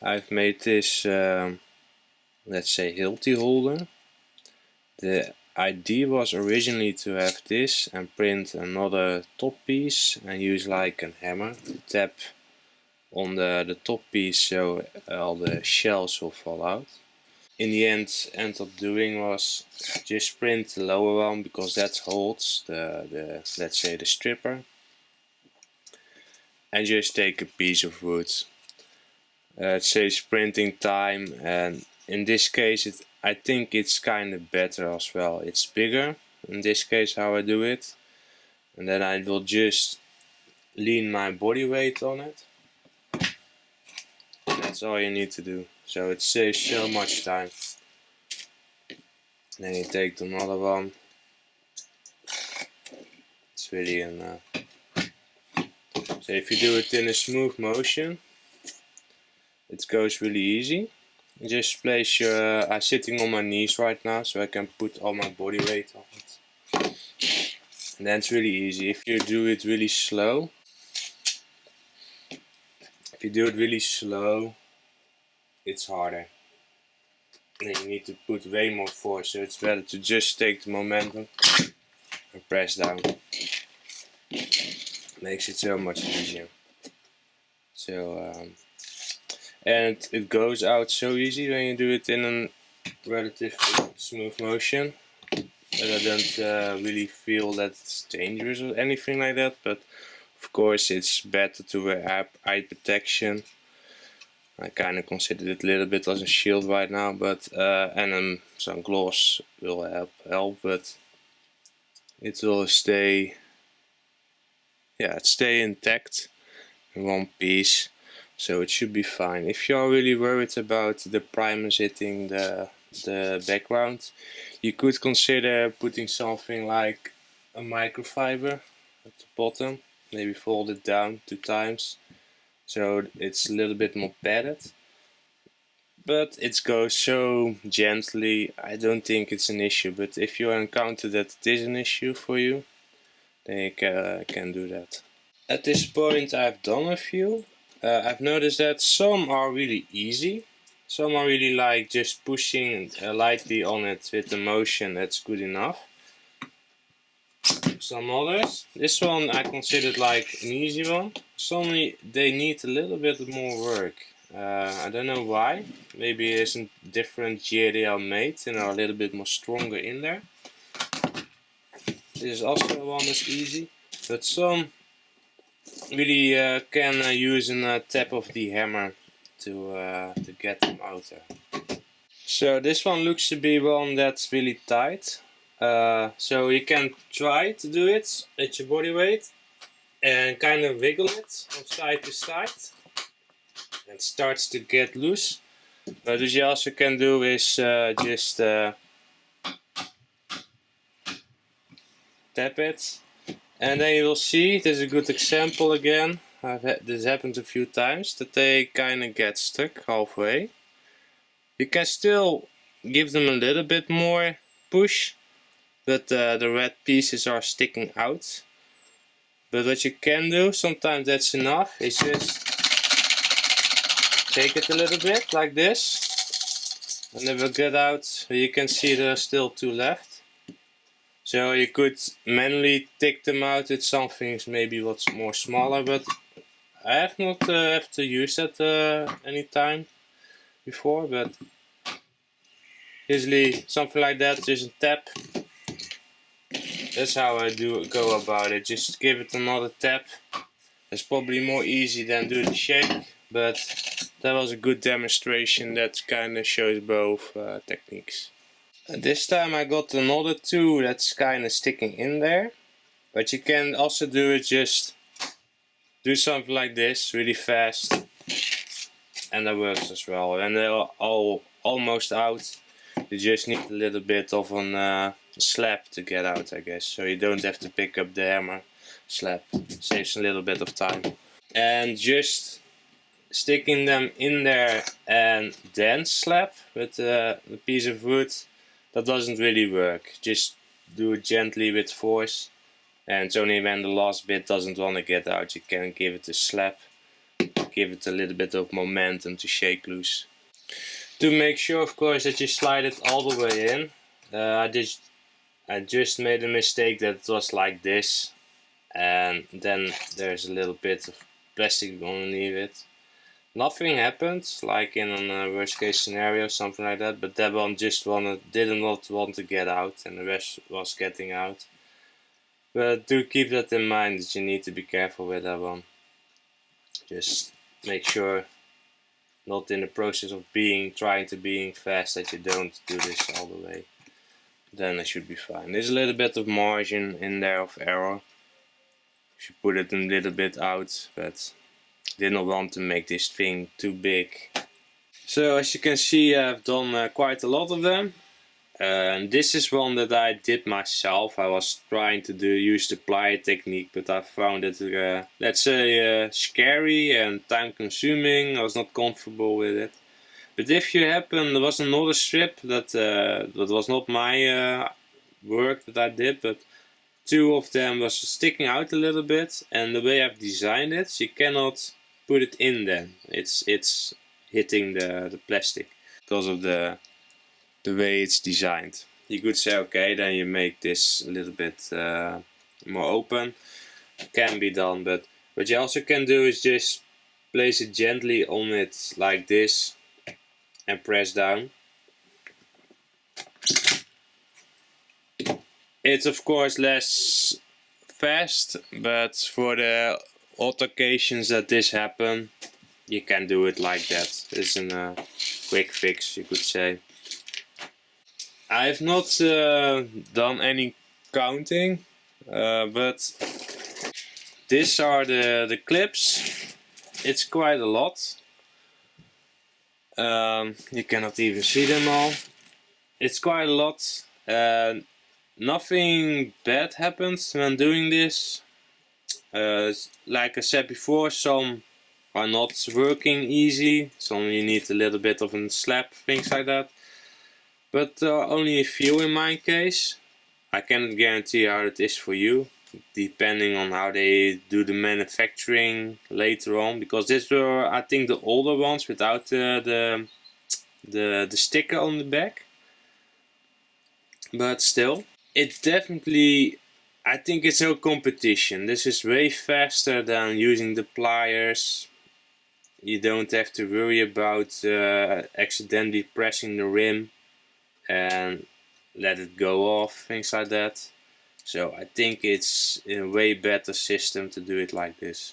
I've made this, let's say, Hilti holder. The idea was originally to have this and print another top piece and use like a hammer to tap on the top piece so all the shells will fall out. In the end up doing was just print the lower one because that holds the let's say the stripper, and just take a piece of wood. It saves printing time, and in this case I think it's kind of better as well. It's bigger in this case how I do it, and then I will just lean my body weight on it. That's all you need to do, so it saves so much time. Then you take another one. It's really so if you do it in a smooth motion, it goes really easy. You just place your, I'm sitting on my knees right now so I can put all my body weight on it. And then it's really easy. If you do it really slow, it's harder. Then you need to put way more force, so it's better to just take the momentum and press down. Makes it so much easier. So and it goes out so easy when you do it in a relatively smooth motion. But I don't really feel that it's dangerous or anything like that, but of course it's better to wear eye protection. I kind of consider it a little bit as a shield right now, but and some gloves will help, but it will stay intact in one piece, so it should be fine. If you're really worried about the primers hitting the background, you could consider putting something like a microfiber at the bottom, maybe fold it down 2 times so it's a little bit more padded, but it goes so gently, I don't think it's an issue. But if you encounter that it is an issue for you, then you can do that. At this point I've done a few. I've noticed that some are really easy. Some are really like just pushing lightly on it with the motion, that's good enough. Some others, this one I considered like an easy one. Some they need a little bit more work. I don't know why. Maybe it's a different year they are made and are a little bit more stronger in there. This is also one that's easy, but some really can use a tap of the hammer to get them out there. So this one looks to be one that's really tight. So you can try to do it at your body weight and kind of wiggle it from side to side. It starts to get loose. But what you also can do is just tap it, and then you will see, this is a good example again, this happened a few times, that they kind of get stuck halfway. You can still give them a little bit more push, but the red pieces are sticking out. But what you can do, sometimes that's enough, is just take it a little bit like this, and it will get out. You can see there are still 2 left. So you could manually take them out with something maybe what's more smaller, but I have not have to use that any time before. But usually something like that, just a tap. That's how I go about it. Just give it another tap. It's probably more easy than do the shake, but that was a good demonstration that kind of shows both techniques. This time I got another 2 that's kind of sticking in there, but you can also do it, just do something like this really fast, and that works as well. And they're all almost out. You just need a little bit of a slap to get out, I guess, so you don't have to pick up the hammer. Slap saves a little bit of time. And just sticking them in there and then slap with a piece of wood, that doesn't really work. Just do it gently with force, and it's only when the last bit doesn't want to get out you can give it a slap. give it a little bit of momentum to shake loose. To make sure, of course, that you slide it all the way in. I just made a mistake that it was like this, and then there's a little bit of plastic underneath it. Nothing happened, like in a worst case scenario, something like that, but that one just did not want to get out, and the rest was getting out. But do keep that in mind, that you need to be careful with that one. Just make sure, not in the process of trying to being fast, that you don't do this all the way. Then it should be fine. There's a little bit of margin in there of error. You should put it a little bit out, but did not want to make this thing too big. So as you can see, I've done quite a lot of them. And this is one that I did myself. I was trying to use the plier technique, but I found it, let's say, scary and time consuming. I was not comfortable with it. But if you happen, there was another strip that was not my work that I did, but two of them was sticking out a little bit, and the way I've designed it, you cannot put it in then. It's hitting the plastic because of the way it's designed. You could say, okay, then you make this a little bit more open. It can be done, but what you also can do is just place it gently on it like this and press down. It's of course less fast, but for the odd occasions that this happen, you can do it like that. It's a quick fix, you could say. I've not done any counting, but these are the clips. It's quite a lot. You cannot even see them all. It's quite a lot. Nothing bad happens when doing this. Like I said before, some are not working easy. Some you need a little bit of a slap, things like that. But only a few in my case. I cannot guarantee how it is for you, depending on how they do the manufacturing later on. Because these were, I think, the older ones without the sticker on the back. But still, it definitely, I think it's no competition. This is way faster than using the pliers. You don't have to worry about accidentally pressing the rim and let it go off, things like that. So I think it's a way better system to do it like this.